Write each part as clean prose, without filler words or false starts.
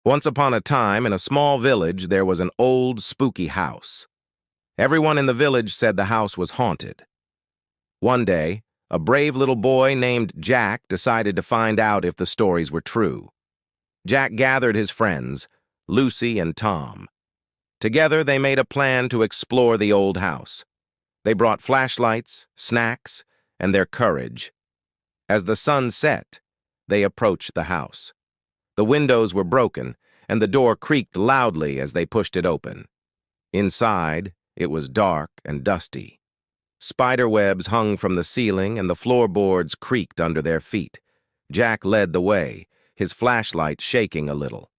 Once upon a time, in a small village, there was an old, spooky house. Everyone in the village said the house was haunted. One day, a brave little boy named Jack decided to find out if the stories were true. Jack gathered his friends, Lucy and Tom. Together, they made a plan to explore the old house. They brought flashlights, snacks, and their courage. As the sun set, they approached the house. The windows were broken, and the door creaked loudly as they pushed it open. Inside, it was dark and dusty. Spider webs hung from the ceiling, and the floorboards creaked under their feet. Jack led the way, his flashlight shaking a little.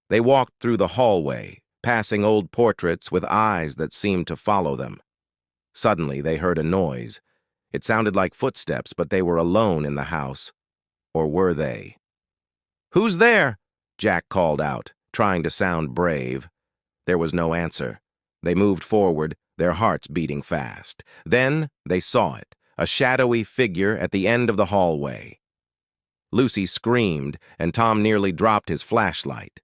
They walked through the hallway, passing old portraits with eyes that seemed to follow them. Suddenly, they heard a noise. It sounded like footsteps, but they were alone in the house. Or were they? "Who's there?" Jack called out, trying to sound brave. There was no answer. They moved forward, their hearts beating fast. Then they saw it, a shadowy figure at the end of the hallway. Lucy screamed, and Tom nearly dropped his flashlight.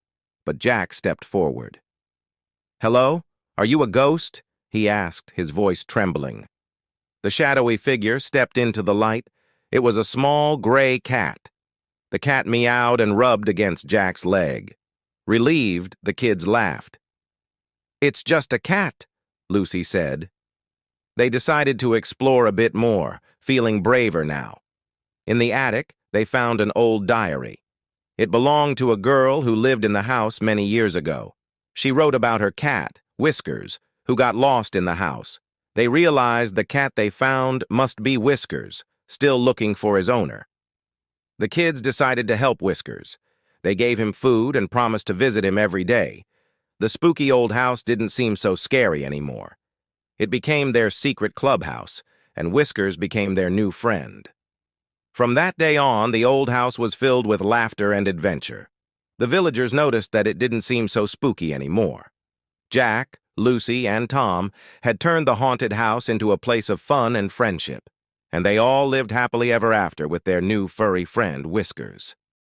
But Jack stepped forward. "Hello? Are you a ghost?" he asked, his voice trembling. The shadowy figure stepped into the light. It was a small gray cat. The cat meowed and rubbed against Jack's leg. Relieved, the kids laughed. "It's just a cat," Lucy said. They decided to explore a bit more, feeling braver now. In the attic, they found an old diary. It belonged to a girl who lived in the house many years ago. She wrote about her cat, Whiskers, who got lost in the house. They realized the cat they found must be Whiskers, still looking for his owner. The kids decided to help Whiskers. They gave him food and promised to visit him every day. The spooky old house didn't seem so scary anymore. It became their secret clubhouse, and Whiskers became their new friend. From that day on, the old house was filled with laughter and adventure. The villagers noticed that it didn't seem so spooky anymore. Jack, Lucy, and Tom had turned the haunted house into a place of fun and friendship, and they all lived happily ever after with their new furry friend, Whiskers.